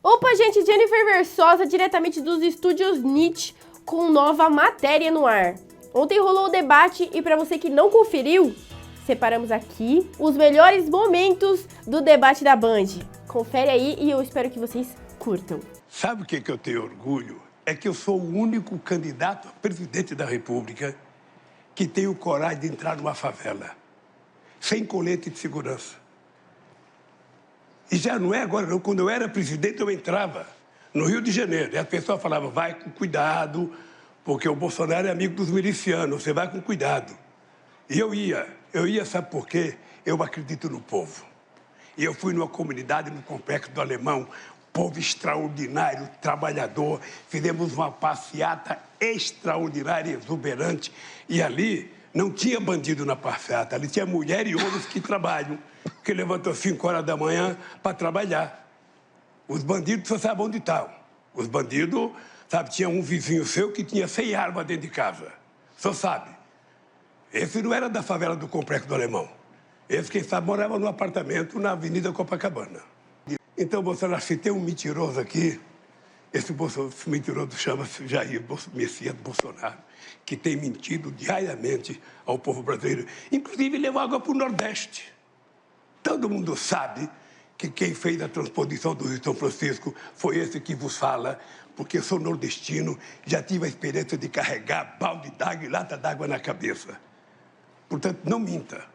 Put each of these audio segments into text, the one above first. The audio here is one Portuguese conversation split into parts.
Opa, gente, Jennifer Versosa, diretamente dos estúdios NIT, com nova matéria no ar. Ontem rolou o debate e para você que não conferiu, separamos aqui os melhores momentos do debate da Band. Confere aí e eu espero que vocês curtam. Sabe o que eu tenho orgulho? É que eu sou o único candidato a presidente da República que tem coragem de entrar numa favela, sem colete de segurança. E já não é agora, não. Quando eu era presidente, eu entrava no Rio de Janeiro. E a pessoa falava, vai com cuidado, porque o Bolsonaro é amigo dos milicianos, você vai com cuidado. E eu ia, sabe por quê? Eu acredito no povo. E eu fui numa comunidade, no Complexo do Alemão, povo extraordinário, trabalhador, fizemos uma passeata extraordinária, exuberante, e ali não tinha bandido na passeata, ali tinha mulher e homens que trabalham, que levantam às 5 horas da manhã para trabalhar. Os bandidos só sabem onde estão. Os bandidos, sabe, tinha um vizinho seu que tinha 100 armas dentro de casa, só sabe. Esse não era da favela do Complexo do Alemão. Esse, quem sabe, morava num apartamento na Avenida Copacabana. Então, Bolsonaro, se tem um mentiroso aqui, esse mentiroso chama-se Jair Messias Bolsonaro, que tem mentido diariamente ao povo brasileiro. Inclusive, levou água para o Nordeste. Todo mundo sabe que quem fez a transposição do Rio São Francisco foi esse que vos fala, porque eu sou nordestino, já tive a experiência de carregar balde d'água e lata d'água na cabeça. Portanto, não minta.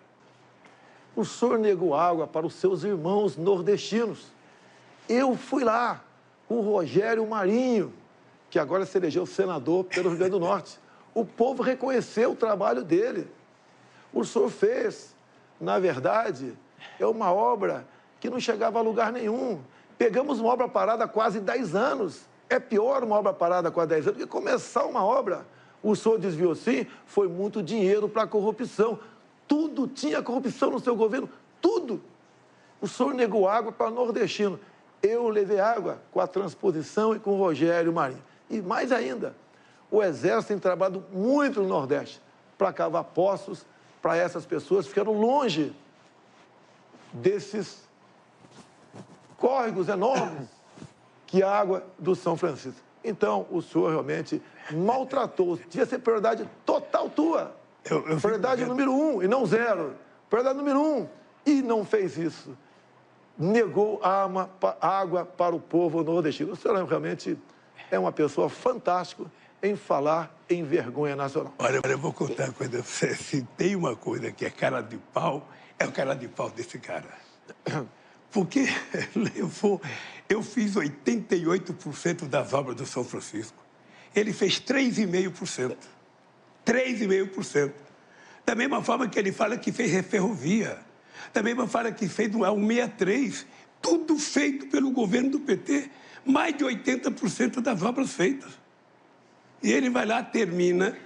O senhor negou água para os seus irmãos nordestinos. Eu fui lá com o Rogério Marinho, que agora se elegeu senador pelo Rio Grande do Norte. O povo reconheceu o trabalho dele. O senhor fez, na verdade, é uma obra que não chegava a lugar nenhum. Pegamos uma obra parada há quase 10 anos. É pior uma obra parada há quase 10 anos do que começar uma obra. O senhor desviou, sim, foi muito dinheiro para a corrupção. Tudo tinha corrupção no seu governo, tudo. O senhor negou água para nordestino. Eu levei água com a transposição e com o Rogério Marinho. E mais ainda, o Exército tem trabalhado muito no Nordeste para cavar poços para essas pessoas que ficaram longe desses córregos enormes que a água do São Francisco. Então, o senhor realmente maltratou. Devia ser prioridade total tua. Prioridade número 1 e não 0. Prioridade número 1. E não fez isso. Negou água para o povo nordestino. O senhor realmente é uma pessoa fantástica em falar em vergonha nacional. Olha, eu vou contar uma coisa. Se tem uma coisa que é cara de pau, é o cara de pau desse cara. Porque eu fiz 88% das obras do São Francisco. Ele fez 3,5%. 3,5%. Da mesma forma que ele fala que fez ferrovia. Da mesma forma que fez o 163. Tudo feito pelo governo do PT. Mais de 80% das obras feitas. E ele vai lá, termina.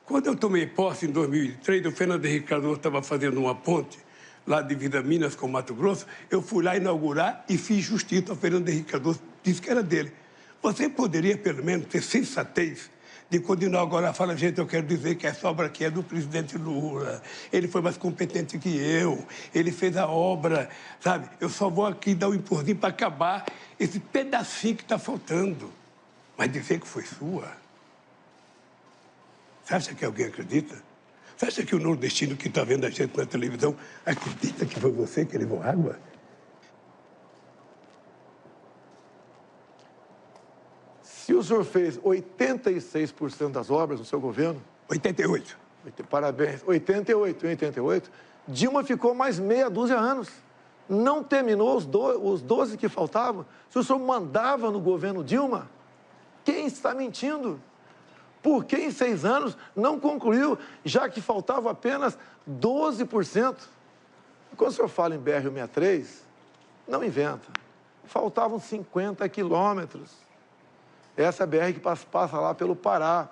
Quando eu tomei posse em 2003, o Fernando Henrique Cardoso estava fazendo uma ponte lá de Vida Minas com Mato Grosso, eu fui lá inaugurar e fiz justiça ao Fernando Henrique Cardoso, disse que era dele. Você poderia, pelo menos, ter sensatez de quando inaugurar, fala, gente, eu quero dizer que essa obra aqui é do presidente Lula, ele foi mais competente que eu, ele fez a obra, sabe? Eu só vou aqui dar um empurrinho para acabar esse pedacinho que está faltando. Mas dizer que foi sua? Você acha que alguém acredita? Você acha que o nordestino que está vendo a gente na televisão acredita que foi você que levou água? Se o senhor fez 86% das obras no seu governo... 88. Parabéns. 88. Dilma ficou mais meia dúzia de anos. Não terminou os 12 que faltavam. Se o senhor mandava no governo Dilma, quem está mentindo? Por que em 6 anos não concluiu, já que faltava apenas 12%? Quando o senhor fala em BR-163, não inventa. Faltavam 50 quilômetros. Essa é a BR que passa lá pelo Pará.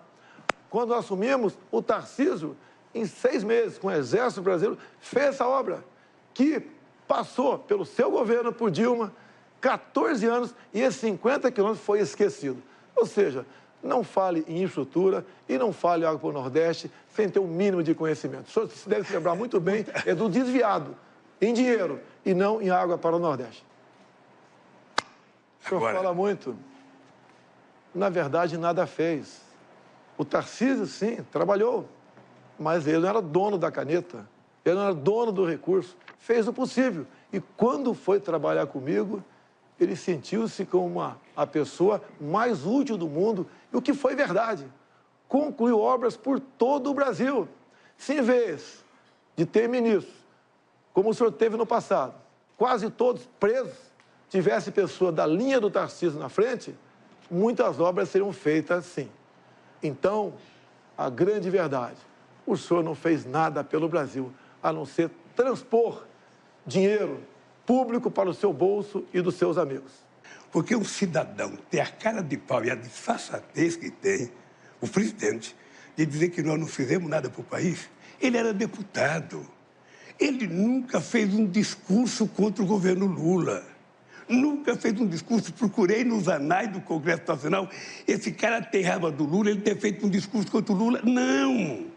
Quando assumimos, o Tarcísio, em 6 meses, com o Exército Brasileiro, fez essa obra, que passou pelo seu governo, por Dilma, 14 anos, e esses 50 quilômetros foi esquecido. Ou seja, não fale em infraestrutura e não fale água para o Nordeste sem ter um mínimo de conhecimento. O senhor deve se lembrar muito bem, é do desviado em dinheiro e não em água para o Nordeste. O senhor fala muito. Na verdade, nada fez. O Tarcísio, sim, trabalhou, mas ele não era dono da caneta, ele não era dono do recurso. Fez o possível. E quando foi trabalhar comigo, ele sentiu-se como a pessoa mais útil do mundo, e o que foi verdade. Concluiu obras por todo o Brasil. Se em vez de ter ministros, como o senhor teve no passado, quase todos presos, tivesse pessoa da linha do Tarcísio na frente, muitas obras seriam feitas sim. Então, a grande verdade, o senhor não fez nada pelo Brasil, a não ser transpor dinheiro público para o seu bolso e dos seus amigos. Porque um cidadão tem a cara de pau e a disfarçatez que tem, o presidente, de dizer que nós não fizemos nada para o país, ele era deputado. Ele nunca fez um discurso contra o governo Lula. Nunca fez um discurso. Procurei nos anais do Congresso Nacional. Esse cara tem raiva do Lula, ele ter feito um discurso contra o Lula. Não!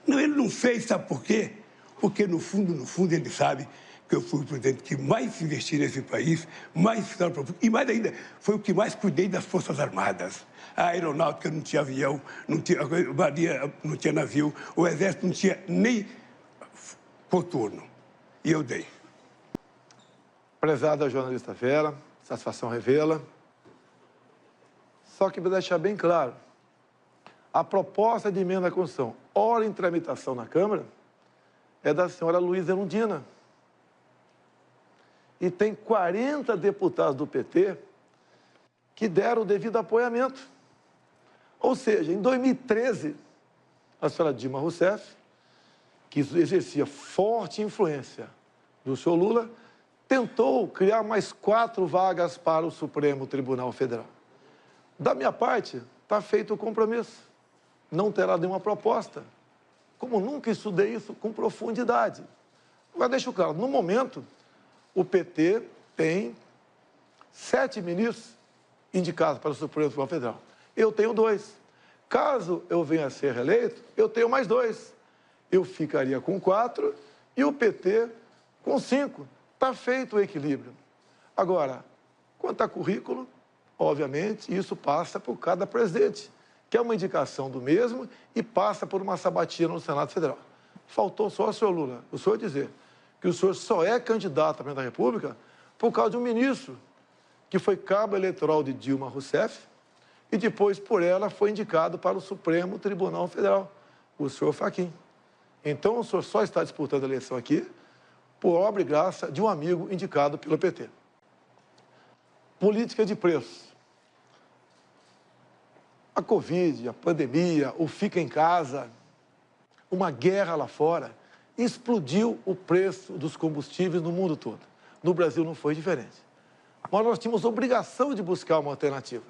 Não, ele não fez, sabe por quê? Porque, no fundo, ele sabe que eu fui o presidente que mais investi nesse país, mais e mais ainda, foi o que mais cuidei das Forças Armadas. A aeronáutica não tinha avião, a marinha não tinha navio, o exército não tinha nem coturno. E eu dei. Prezada jornalista Vera, satisfação revela. Só que para deixar bem claro, a proposta de emenda à Constituição, ora em tramitação na Câmara, é da senhora Luísa Erundina. E tem 40 deputados do PT que deram o devido apoiamento. Ou seja, em 2013, a senhora Dilma Rousseff, que exercia forte influência do senhor Lula, tentou criar mais 4 vagas para o Supremo Tribunal Federal. Da minha parte, está feito o compromisso. Não terá nenhuma proposta. Como nunca estudei isso com profundidade. Mas deixo claro, no momento, o PT tem 7 ministros indicados para o Supremo Tribunal Federal. Eu tenho 2. Caso eu venha a ser reeleito, eu tenho mais 2. Eu ficaria com 4 e o PT com 5. Está feito o equilíbrio. Agora, quanto a currículo, obviamente, isso passa por cada presidente, que é uma indicação do mesmo e passa por uma sabatina no Senado Federal. Faltou só o senhor Lula, o senhor dizer que o senhor só é candidato à presidência da República por causa de um ministro que foi cabo eleitoral de Dilma Rousseff e depois, por ela, foi indicado para o Supremo Tribunal Federal, o senhor Fachin. Então, o senhor só está disputando a eleição aqui por obra e graça de um amigo indicado pelo PT. Política de preços. A Covid, a pandemia, o fica em casa, uma guerra lá fora, explodiu o preço dos combustíveis no mundo todo. No Brasil não foi diferente. Mas nós tínhamos obrigação de buscar uma alternativa.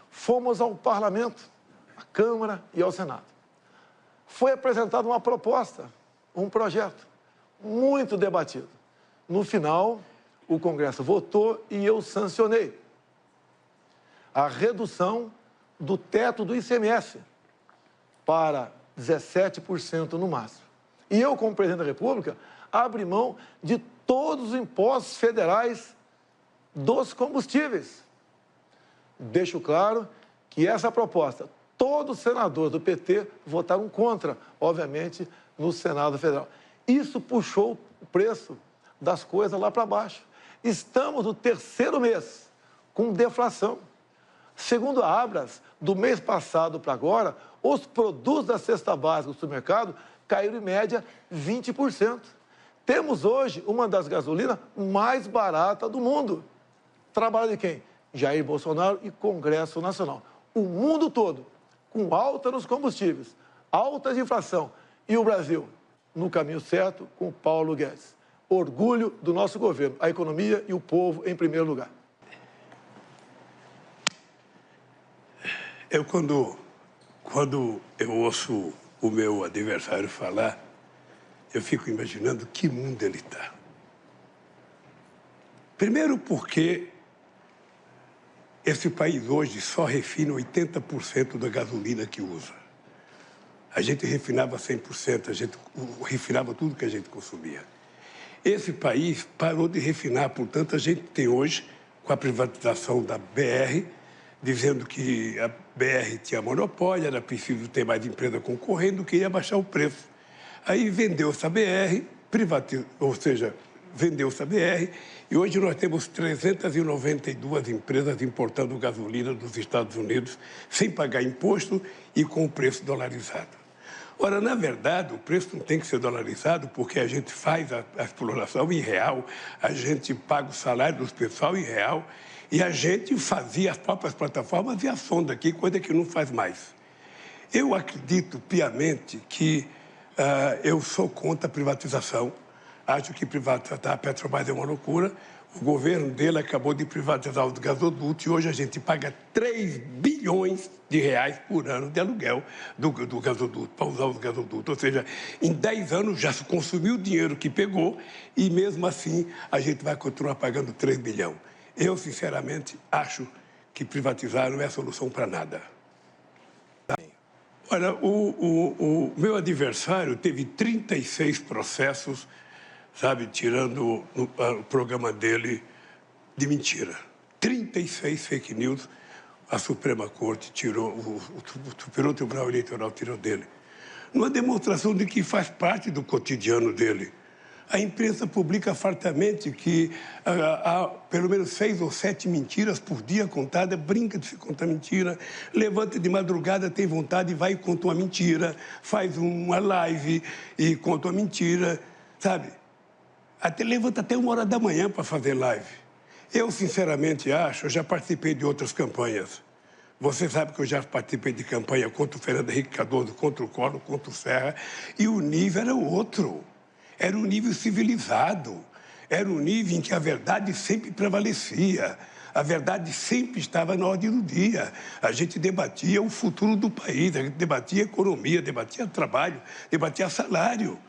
Fomos ao Parlamento, à Câmara e ao Senado. Foi apresentada uma proposta, um projeto, muito debatido. No final, o Congresso votou e eu sancionei a redução do teto do ICMS para 17% no máximo. E eu, como presidente da República, abri mão de todos os impostos federais dos combustíveis. Deixo claro que essa proposta, todos os senadores do PT votaram contra, obviamente, no Senado Federal. Isso puxou o preço das coisas lá para baixo. Estamos no 3º mês com deflação. Segundo a Abras, do mês passado para agora, os produtos da cesta básica do supermercado caíram em média 20%. Temos hoje uma das gasolinas mais baratas do mundo. Trabalho de quem? Jair Bolsonaro e Congresso Nacional. O mundo todo, com alta nos combustíveis, alta de inflação, e o Brasil no caminho certo com Paulo Guedes. Orgulho do nosso governo, a economia e o povo em primeiro lugar. Eu, quando eu ouço o meu adversário falar, eu fico imaginando que mundo ele está. Primeiro porque esse país hoje só refina 80% da gasolina que usa. A gente refinava 100%, a gente refinava tudo que a gente consumia. Esse país parou de refinar, portanto, a gente tem hoje com a privatização da BR, dizendo que a BR tinha monopólio, era preciso ter mais empresa concorrendo, que ia baixar o preço. Aí vendeu-se a BR, vendeu-se a BR, e hoje nós temos 392 empresas importando gasolina dos Estados Unidos sem pagar imposto e com o preço dolarizado. Ora, na verdade, o preço não tem que ser dolarizado porque a gente faz a exploração em real, a gente paga o salário dos pessoal em real e a gente fazia as próprias plataformas e a sonda aqui, coisa que não faz mais. Eu acredito piamente que eu sou contra a privatização. Acho que privatizar a Petrobras é uma loucura. O governo dele acabou de privatizar os gasodutos e hoje a gente paga 3 bilhões de reais por ano de aluguel do gasoduto, para usar os gasodutos. Ou seja, em 10 anos já se consumiu o dinheiro que pegou e mesmo assim a gente vai continuar pagando 3 bilhões. Eu, sinceramente, acho que privatizar não é solução para nada. Olha, o meu adversário teve 36 processos, sabe, tirando o programa dele de mentira. 36 fake news, a Suprema Corte tirou, o Superior Tribunal Eleitoral tirou dele. Numa demonstração de que faz parte do cotidiano dele. A imprensa publica fartamente que há pelo menos 6 ou 7 mentiras por dia contadas, brinca de se contar mentira, levanta de madrugada, tem vontade e vai e conta uma mentira, faz uma live e conta uma mentira, sabe? Levanta até 1h da manhã para fazer live. Eu, sinceramente, acho, eu já participei de outras campanhas. Você sabe que eu já participei de campanha contra o Fernando Henrique Cardoso, contra o Collor, contra o Serra, e o nível era outro. Era um nível civilizado. Era um nível em que a verdade sempre prevalecia. A verdade sempre estava na ordem do dia. A gente debatia o futuro do país, a gente debatia economia, debatia trabalho, debatia salário,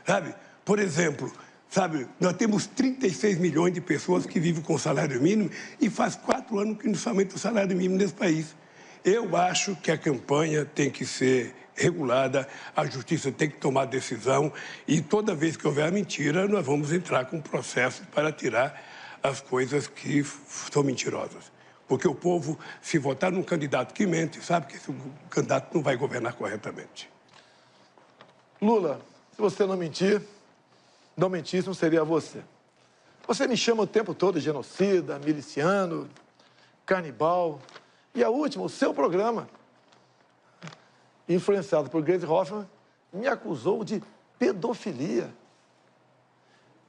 sabe? Por exemplo, sabe, nós temos 36 milhões de pessoas que vivem com salário mínimo e faz 4 anos que não se aumenta o salário mínimo nesse país. Eu acho que a campanha tem que ser regulada, a justiça tem que tomar decisão e toda vez que houver a mentira, nós vamos entrar com processo para tirar as coisas que são mentirosas. Porque o povo, se votar num candidato que mente, sabe que esse candidato não vai governar corretamente. Lula, se você não mentisse, não seria você. Você me chama o tempo todo de genocida, miliciano, canibal. E a última, o seu programa, influenciado por Gleisi Hoffmann, me acusou de pedofilia,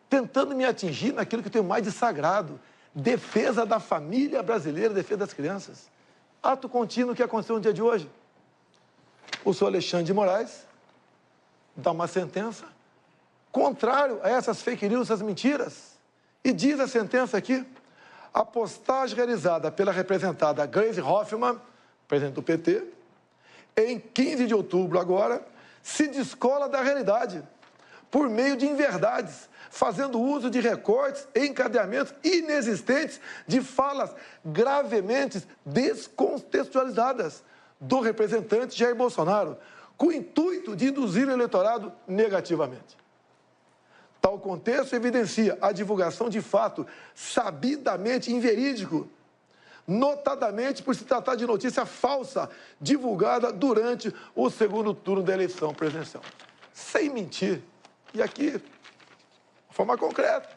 tentando me atingir naquilo que eu tenho mais de sagrado, defesa da família brasileira, defesa das crianças. Ato contínuo que aconteceu no dia de hoje. O senhor Alexandre de Moraes dá uma sentença contrário a essas fake news, essas mentiras. E diz a sentença aqui, a postagem realizada pela representada Gleisi Hoffmann, presidente do PT, em 15 de outubro agora, se descola da realidade, por meio de inverdades, fazendo uso de recortes e encadeamentos inexistentes de falas gravemente descontextualizadas do representante Jair Bolsonaro, com o intuito de induzir o eleitorado negativamente. Tal contexto evidencia a divulgação de fato sabidamente inverídico, notadamente por se tratar de notícia falsa divulgada durante o segundo turno da eleição presidencial. Sem mentir, e aqui, de forma concreta,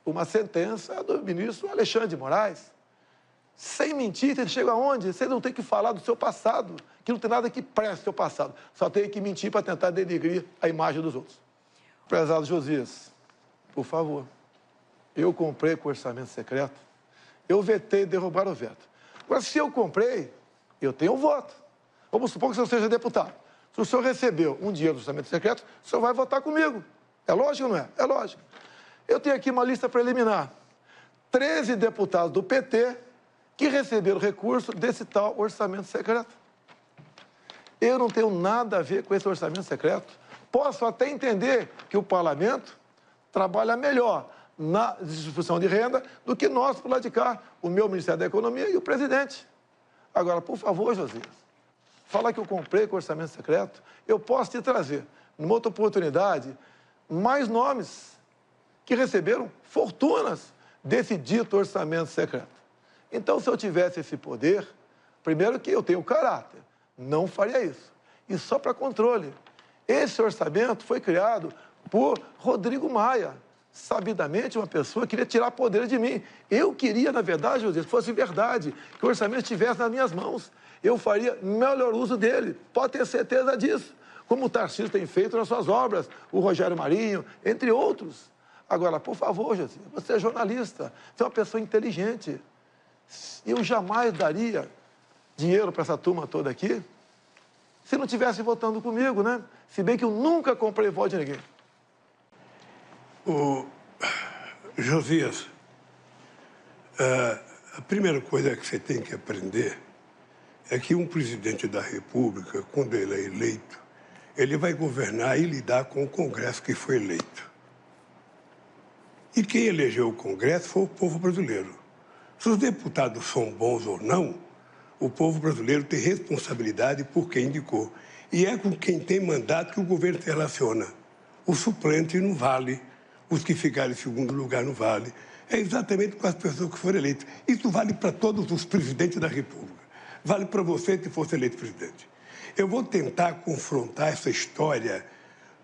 uma sentença do ministro Alexandre de Moraes. Sem mentir, você chega aonde? Você não tem que falar do seu passado, que não tem nada que preste o seu passado, só tem que mentir para tentar denegrir a imagem dos outros. Prezado Josias, por favor, eu comprei com orçamento secreto, eu vetei derrubar o veto. Agora, se eu comprei, eu tenho um voto. Vamos supor que o senhor seja deputado. Se o senhor recebeu um dinheiro do orçamento secreto, o senhor vai votar comigo. É lógico ou não é? É lógico. Eu tenho aqui uma lista preliminar. 13 deputados do PT que receberam recurso desse tal orçamento secreto. Eu não tenho nada a ver com esse orçamento secreto. Posso até entender que o parlamento trabalha melhor na distribuição de renda do que nós, por lá de cá, o meu Ministério da Economia e o presidente. Agora, por favor, Josias, falar que eu comprei com orçamento secreto, eu posso te trazer, numa outra oportunidade, mais nomes que receberam fortunas desse dito orçamento secreto. Então, se eu tivesse esse poder, primeiro que eu tenho caráter, não faria isso. E só para controle. Esse orçamento foi criado por Rodrigo Maia. Sabidamente, uma pessoa queria tirar poder de mim. Eu queria, na verdade, José, se fosse verdade, que o orçamento estivesse nas minhas mãos. Eu faria melhor uso dele. Pode ter certeza disso. Como o Tarcísio tem feito nas suas obras, o Rogério Marinho, entre outros. Agora, por favor, José, você é jornalista, você é uma pessoa inteligente. Eu jamais daria dinheiro para essa turma toda aqui se não estivesse votando comigo, né? Se bem que eu nunca comprei voto de ninguém. Josias, a primeira coisa que você tem que aprender é que um presidente da República, quando ele é eleito, ele vai governar e lidar com o Congresso que foi eleito. E quem elegeu o Congresso foi o povo brasileiro. Se os deputados são bons ou não, o povo brasileiro tem responsabilidade por quem indicou. E é com quem tem mandato que o governo se relaciona. O suplente não vale, os que ficaram em segundo lugar não vale. É exatamente com as pessoas que foram eleitas. Isso vale para todos os presidentes da República. Vale para você se fosse eleito presidente. Eu vou tentar confrontar essa história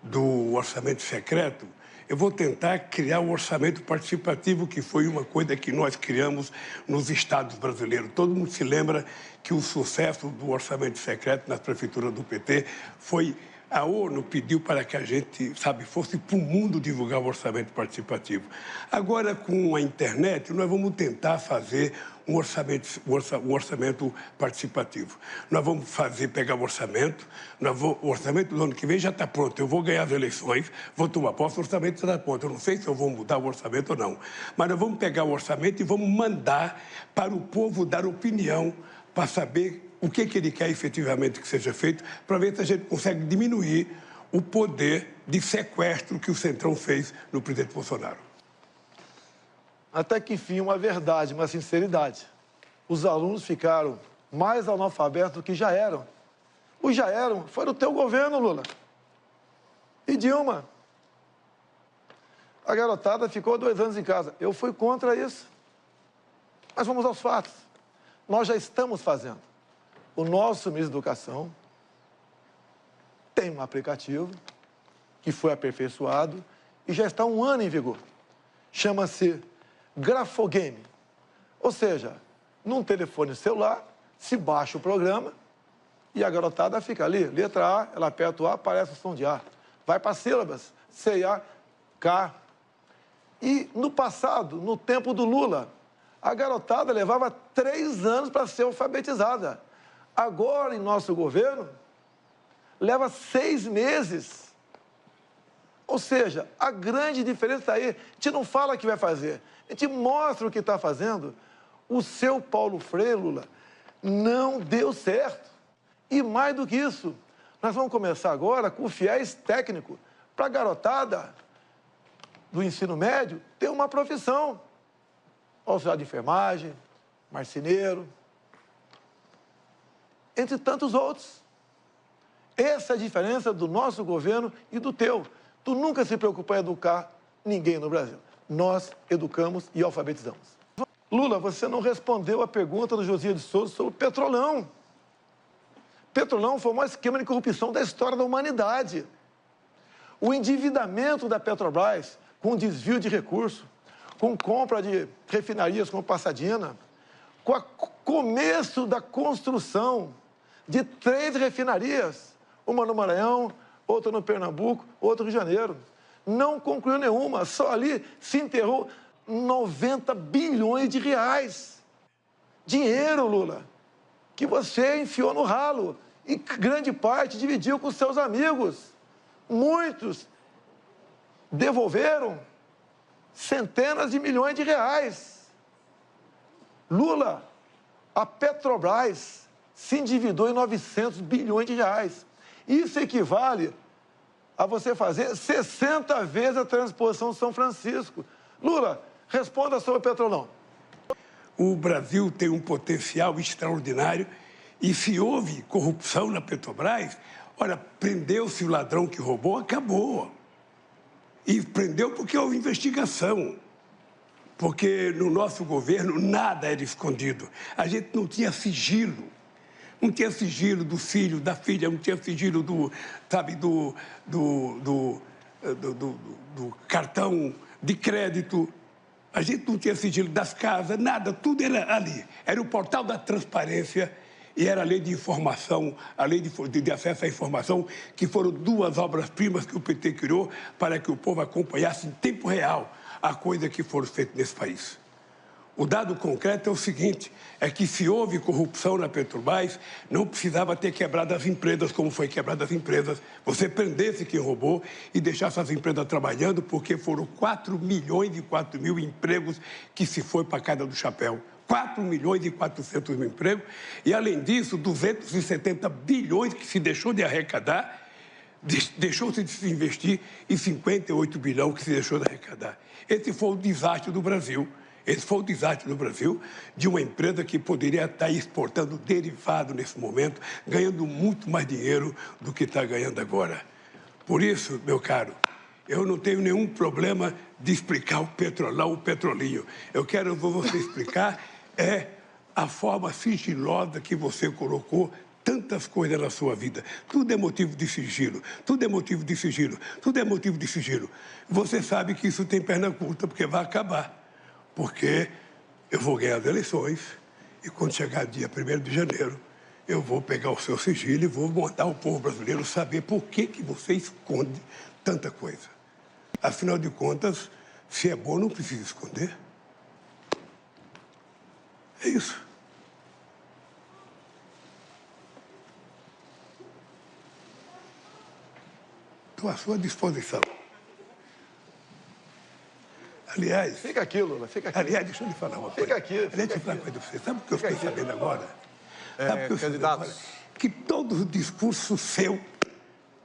do orçamento secreto. Eu vou tentar criar um orçamento participativo, que foi uma coisa que nós criamos nos estados brasileiros. Todo mundo se lembra que o sucesso do orçamento secreto nas prefeituras do PT foi... A ONU pediu para que a gente, fosse para o mundo divulgar o orçamento participativo. Agora, com a internet, nós vamos tentar fazer um orçamento participativo. Nós vamos pegar o orçamento, o orçamento do ano que vem já está pronto. Eu vou ganhar as eleições, vou tomar posse, o orçamento já está pronto. Eu não sei se eu vou mudar o orçamento ou não. Mas nós vamos pegar o orçamento e vamos mandar para o povo dar opinião para saber o que ele quer efetivamente que seja feito, para ver se a gente consegue diminuir o poder de sequestro que o Centrão fez no presidente Bolsonaro. Até que enfim, uma verdade, uma sinceridade. Os alunos ficaram mais analfabetos do que já eram. Os já eram, foi do teu governo, Lula. E Dilma. A garotada ficou 2 anos em casa. Eu fui contra isso. Mas vamos aos fatos. Nós já estamos fazendo. O nosso ministro da Educação tem um aplicativo que foi aperfeiçoado e já está há 1 ano em vigor. Chama-se Grafogame. Ou seja, num telefone celular, se baixa o programa e a garotada fica ali. Letra A, ela aperta o A, aparece o som de A. Vai para sílabas, C, A, K. E no passado, no tempo do Lula, a garotada levava 3 anos para ser alfabetizada. Agora, em nosso governo, leva 6 meses. Ou seja, a grande diferença está aí. A gente não fala o que vai fazer, a gente mostra o que está fazendo. O seu Paulo Freire, Lula, não deu certo. E mais do que isso, nós vamos começar agora com o FIES técnico para a garotada do ensino médio ter uma profissão. Auxiliar de enfermagem, marceneiro, entre tantos outros. Essa é a diferença do nosso governo e do teu. Tu nunca se preocupou em educar ninguém no Brasil. Nós educamos e alfabetizamos. Lula, você não respondeu a pergunta do Josias de Souza sobre o Petrolão. Petrolão foi o maior esquema de corrupção da história da humanidade. O endividamento da Petrobras, com desvio de recursos, com compra de refinarias como Passadina, com o começo da construção de 3 refinarias, uma no Maranhão, outra no Pernambuco, outra no Rio de Janeiro. Não concluiu nenhuma, só ali se enterrou 90 bilhões de reais. Dinheiro, Lula, que você enfiou no ralo e grande parte dividiu com seus amigos. Muitos devolveram centenas de milhões de reais. Lula, a Petrobras se endividou em 900 bilhões de reais. Isso equivale a você fazer 60 vezes a transposição de São Francisco. Lula, responda sobre o Petrolão. O Brasil tem um potencial extraordinário e se houve corrupção na Petrobras, olha, prendeu-se o ladrão que roubou, acabou. E prendeu porque houve investigação. porque no nosso governo nada era escondido. A gente não tinha sigilo. Não tinha sigilo do filho, da filha, não tinha sigilo do cartão de crédito. A gente não tinha sigilo das casas, nada, tudo era ali. Era o portal da transparência e era a lei de informação, a lei de acesso à informação, que foram duas obras-primas que o PT criou para que o povo acompanhasse em tempo real a coisa que foram feitas nesse país. O dado concreto é o seguinte, é que se houve corrupção na Petrobras, não precisava ter quebrado as empresas como foi quebrada as empresas. Você prendesse quem roubou e deixasse as empresas trabalhando, porque foram 4 milhões e 4 mil empregos que se foi para a casa do chapéu. 4 milhões e 400 mil empregos. E, além disso, 270 bilhões que se deixou de arrecadar, deixou-se de se investir e 58 bilhões que se deixou de arrecadar. Esse foi o desastre do Brasil. Esse foi o desastre no Brasil de uma empresa que poderia estar exportando derivado nesse momento, ganhando muito mais dinheiro do que está ganhando agora. Por isso, meu caro, eu não tenho nenhum problema de explicar o petrolão, o petrolinho. Eu quero você explicar a forma sigilosa que você colocou tantas coisas na sua vida. Tudo é motivo de sigilo, tudo é motivo de sigilo, tudo é motivo de sigilo. Você sabe que isso tem perna curta, porque vai acabar. Porque eu vou ganhar as eleições e quando chegar dia 1º de janeiro, eu vou pegar o seu sigilo e vou mandar o povo brasileiro saber por que você esconde tanta coisa. Afinal de contas, se é bom, não precisa esconder. É isso. Estou à sua disposição. Aliás... Fica aqui, Lula, fica aqui. Aliás, deixa eu lhe falar uma coisa. Fica aqui. Deixa eu falar uma coisa pra você. Sabe o que eu fiquei sabendo agora? Sabe o que eu fiquei sabendo agora? Que todo o discurso seu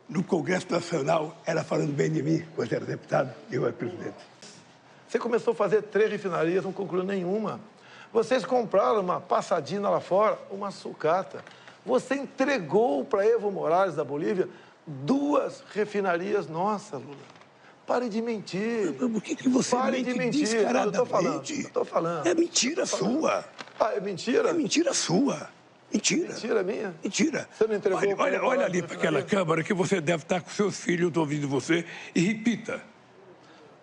no Congresso Nacional era falando bem de mim, quando era deputado e eu era presidente. Você começou a fazer 3 refinarias, não concluiu nenhuma. Vocês compraram uma passadina lá fora, uma sucata. Você entregou para Evo Morales, da Bolívia, 2 refinarias nossas, Lula. Pare de mentir. Por que você mente descaradamente? Eu estou falando. É mentira sua. Ah, é mentira? É mentira sua. Mentira. Mentira minha? Mentira. Você não entregou Olha ali para aquela câmara que você deve estar com seus filhos ouvindo você e repita.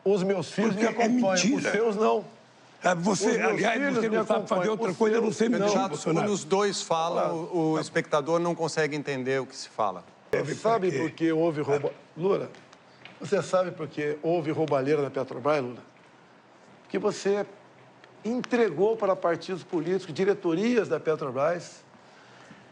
Os meus filhos me acompanham, mentira. Os seus não. Você, aliás, você não sabe fazer outra coisa, não sei mentir, Bolsonaro. Quando os dois falam, o espectador não consegue entender o que se fala. Sabe por que houve roubo... Lula, você sabe por que houve roubalheira na Petrobras, Lula? Porque você entregou para partidos políticos, diretorias da Petrobras.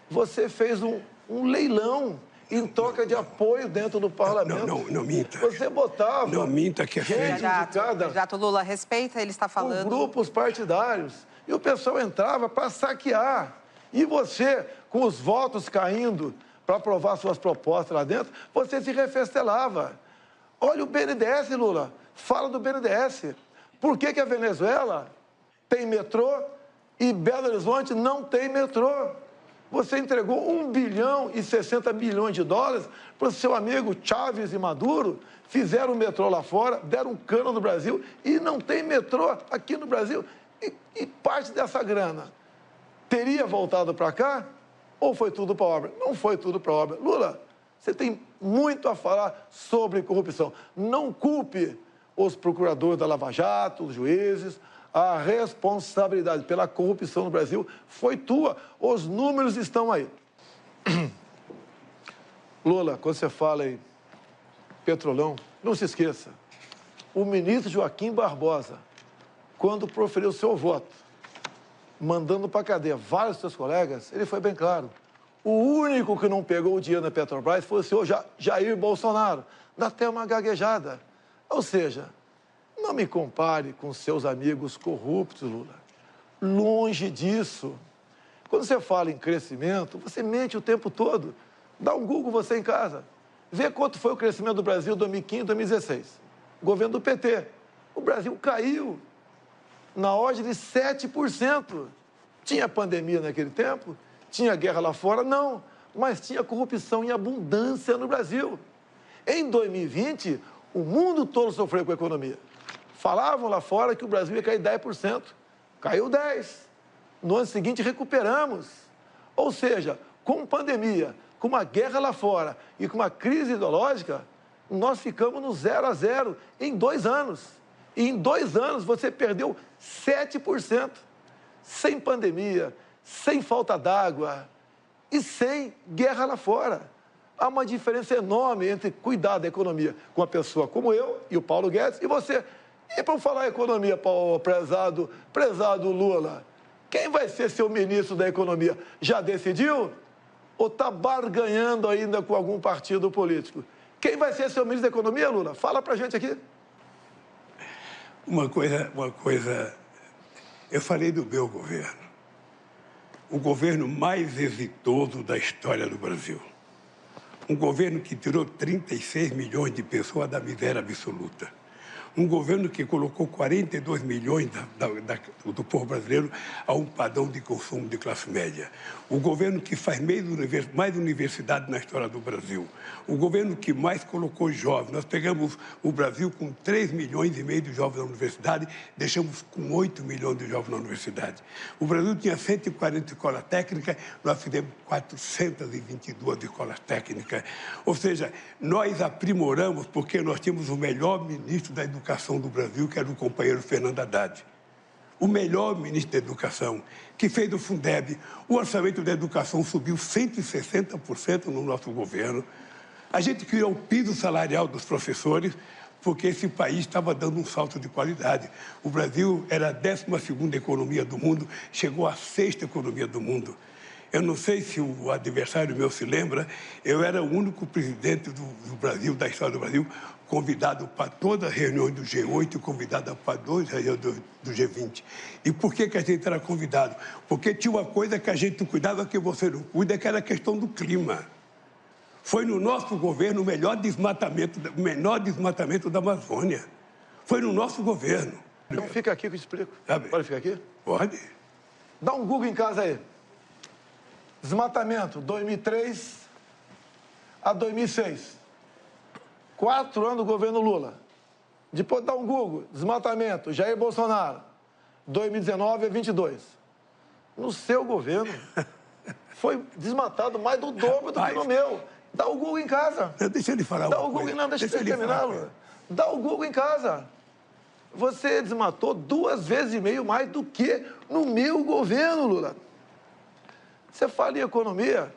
Você fez um leilão em troca de apoio dentro do parlamento. Não minta. Você botava... Não minta que é feio. Candidato Lula, respeita, ele está falando. Grupos partidários. E o pessoal entrava para saquear. E você, com os votos caindo para aprovar suas propostas lá dentro, você se refestelava. Olha o BNDES, Lula. Fala do BNDES. Por que a Venezuela tem metrô e Belo Horizonte não tem metrô? Você entregou 1 bilhão e 60 milhões de dólares para o seu amigo Chávez e Maduro, fizeram o metrô lá fora, deram um cano no Brasil e não tem metrô aqui no Brasil. E parte dessa grana teria voltado para cá ou foi tudo para obra? Não foi tudo para obra. Lula, você tem muito a falar sobre corrupção. Não culpe os procuradores da Lava Jato, os juízes. A responsabilidade pela corrupção no Brasil foi tua. Os números estão aí. Lula, quando você fala em petrolão, não se esqueça. O ministro Joaquim Barbosa, quando proferiu seu voto, mandando para a cadeia vários dos seus colegas, ele foi bem claro. O único que não pegou o dinheiro da Petrobras foi o senhor Jair Bolsonaro. Dá até uma gaguejada. Ou seja, não me compare com seus amigos corruptos, Lula. Longe disso. Quando você fala em crescimento, você mente o tempo todo. Dá um Google você em casa. Vê quanto foi o crescimento do Brasil em 2015, 2016. Governo do PT. O Brasil caiu na ordem de 7%. Tinha pandemia naquele tempo? Tinha guerra lá fora? Não. Mas tinha corrupção em abundância no Brasil. Em 2020, o mundo todo sofreu com a economia. Falavam lá fora que o Brasil ia cair 10%. Caiu 10%. No ano seguinte, recuperamos. Ou seja, com pandemia, com uma guerra lá fora e com uma crise ideológica, nós ficamos no 0 a 0 em 2 anos. E em 2 anos você perdeu 7%. Sem pandemia, sem falta d'água e sem guerra lá fora. Há uma diferença enorme entre cuidar da economia com uma pessoa como eu e o Paulo Guedes e você. E para falar economia, prezado Lula, quem vai ser seu ministro da economia? Já decidiu? Ou está barganhando ainda com algum partido político? Quem vai ser seu ministro da economia, Lula? Fala para a gente aqui. Uma coisa, eu falei do meu governo. O governo mais exitoso da história do Brasil. Um governo que tirou 36 milhões de pessoas da miséria absoluta. Um governo que colocou 42 milhões do povo brasileiro a um padrão de consumo de classe média. O governo que faz mais universidade na história do Brasil. O governo que mais colocou jovens. Nós pegamos o Brasil com 3 milhões e meio de jovens na universidade, deixamos com 8 milhões de jovens na universidade. O Brasil tinha 140 escolas técnicas, nós fizemos 422 escolas técnicas. Ou seja, nós aprimoramos porque nós tínhamos o melhor ministro da educação do Brasil, que era o companheiro Fernando Haddad. O melhor ministro da Educação, que fez o Fundeb. O orçamento da educação subiu 160% no nosso governo. A gente criou o piso salarial dos professores, porque esse país estava dando um salto de qualidade. O Brasil era a 12ª economia do mundo, chegou à 6ª economia do mundo. Eu não sei se o adversário meu se lembra, eu era o único presidente do Brasil, da história do Brasil, convidado para todas as reuniões do G8 e convidado para 2 reuniões do G20. E por que a gente era convidado? Porque tinha uma coisa que a gente cuidava que você não cuida, que era a questão do clima. Foi no nosso governo o menor desmatamento da Amazônia. Foi no nosso governo. Então fica aqui que eu explico. Sabe? Pode ficar aqui? Pode. Dá um Google em casa aí. Desmatamento, 2003 a 2006. 4 anos do governo Lula. Depois dá um Google. Desmatamento, Jair Bolsonaro, 2019 a 22. No seu governo, foi desmatado mais do dobro do que no meu. Dá o Google em casa. Deixa ele falar. Dá o Google, não, deixa ele terminar, Lula. Dá o Google em casa. Você desmatou 2,5 vezes mais do que no meu governo, Lula. Você fala em economia,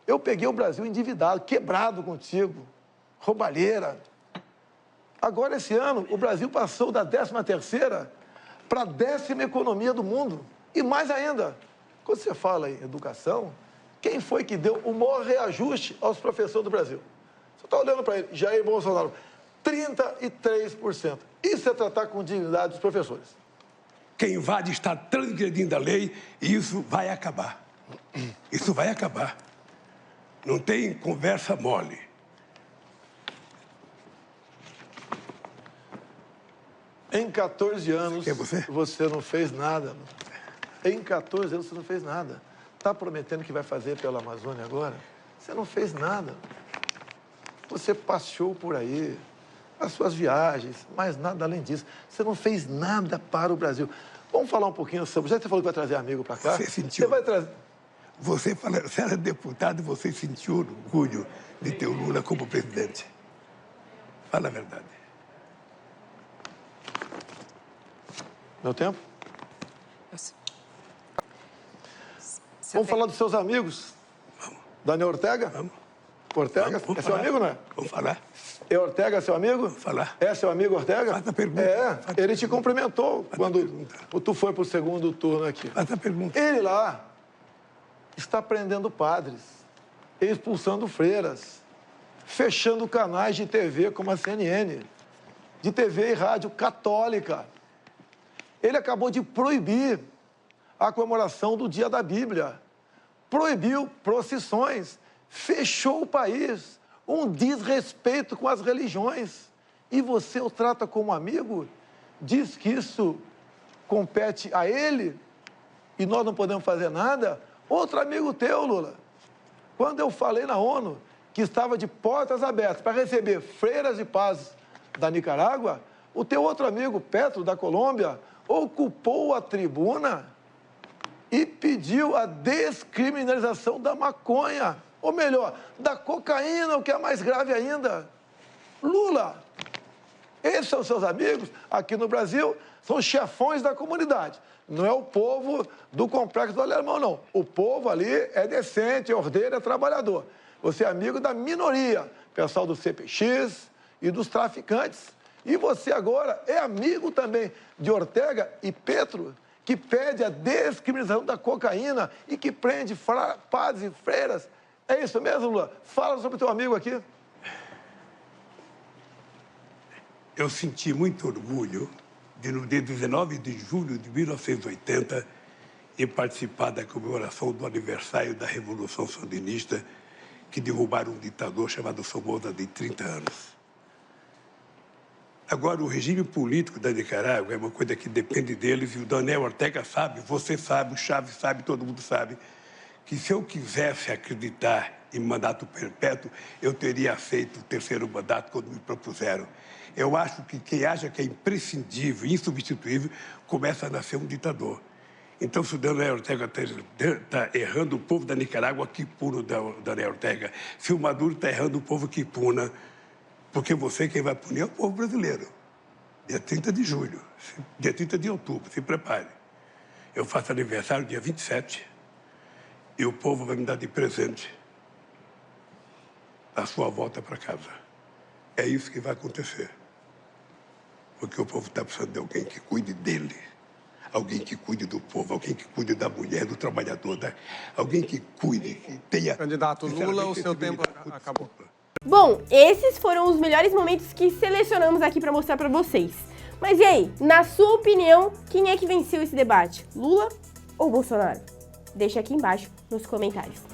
eu peguei o Brasil endividado, quebrado contigo, roubalheira. Agora, esse ano, o Brasil passou da 13ª para a 10ª economia do mundo. E mais ainda, quando você fala em educação, quem foi que deu o maior reajuste aos professores do Brasil? Você está olhando para ele, Jair Bolsonaro, 33%. Isso é tratar com dignidade dos professores. Quem invade está transgredindo a lei e isso vai acabar. Isso vai acabar. Não tem conversa mole. Em 14 anos, você não fez nada. Em 14 anos, você não fez nada. Está prometendo que vai fazer pela Amazônia agora? Você não fez nada. Você passeou por aí, as suas viagens, mas nada além disso. Você não fez nada para o Brasil. Vamos falar um pouquinho sobre... Já que você falou que vai trazer amigo para cá? Você sentiu... Você vai trazer... Você era deputado e você sentiu orgulho de ter o Lula como presidente. Fala a verdade. Meu tempo? Vamos falar dos seus amigos? Vamos. Daniel Ortega? Vamos. Ortega? Vamos é seu falar. amigo, não é? Vamos falar. É Ortega, seu amigo? Vamos falar. É seu amigo Ortega? Faz a pergunta. É, Faz a ele te pergunta. cumprimentou Faz quando a pergunta. tu foi para o segundo turno aqui. Faz a pergunta. Ele lá está prendendo padres, expulsando freiras, fechando canais de TV como a CNN, de TV e rádio católica. Ele acabou de proibir a comemoração do Dia da Bíblia, proibiu procissões, fechou o país, um desrespeito com as religiões. E você o trata como amigo? Diz que isso compete a ele e nós não podemos fazer nada? Outro amigo teu, Lula, quando eu falei na ONU que estava de portas abertas para receber freiras e padres da Nicarágua, O teu outro amigo, Petro, da Colômbia, ocupou a tribuna e pediu a descriminalização da maconha. Ou melhor, da cocaína, o que é mais grave ainda. Lula, esses são seus amigos, aqui no Brasil, são chefões da comunidade. Não é o povo do Complexo do Alemão, não. O povo ali é decente, é ordeiro, é trabalhador. Você é amigo da minoria, pessoal do CPX e dos traficantes. E você agora é amigo também de Ortega e Petro, que pede a descriminalização da cocaína e que prende padres e freiras. É isso mesmo, Lula? Fala sobre o teu amigo aqui. Eu senti muito orgulho de, no dia 19 de julho de 1980, e participar da comemoração do aniversário da Revolução Sandinista, que derrubaram um ditador chamado Somoza de 30 anos. Agora, o regime político da Nicarágua é uma coisa que depende deles, e o Daniel Ortega sabe, você sabe, o Chaves sabe, todo mundo sabe, que se eu quisesse acreditar em mandato perpétuo, eu teria aceito o terceiro mandato quando me propuseram. Eu acho que quem acha que é imprescindível, insubstituível, começa a nascer um ditador. Então, se o Daniel Ortega está errando o povo da Nicarágua, que puna o Daniel Ortega. Se o Maduro está errando o povo, que puna. Porque você, quem vai punir é o povo brasileiro. Dia 30 de julho, dia 30 de outubro, se prepare. Eu faço aniversário dia 27 e o povo vai me dar de presente a sua volta para casa. É isso que vai acontecer. Porque o povo está precisando de alguém que cuide dele. Alguém que cuide do povo, alguém que cuide da mulher, do trabalhador, alguém que cuide, que tenha... Candidato Lula, o seu tempo acabou. Bom, esses foram os melhores momentos que selecionamos aqui para mostrar para vocês. Mas e aí, na sua opinião, quem é que venceu esse debate? Lula ou Bolsonaro? Deixa aqui embaixo nos comentários.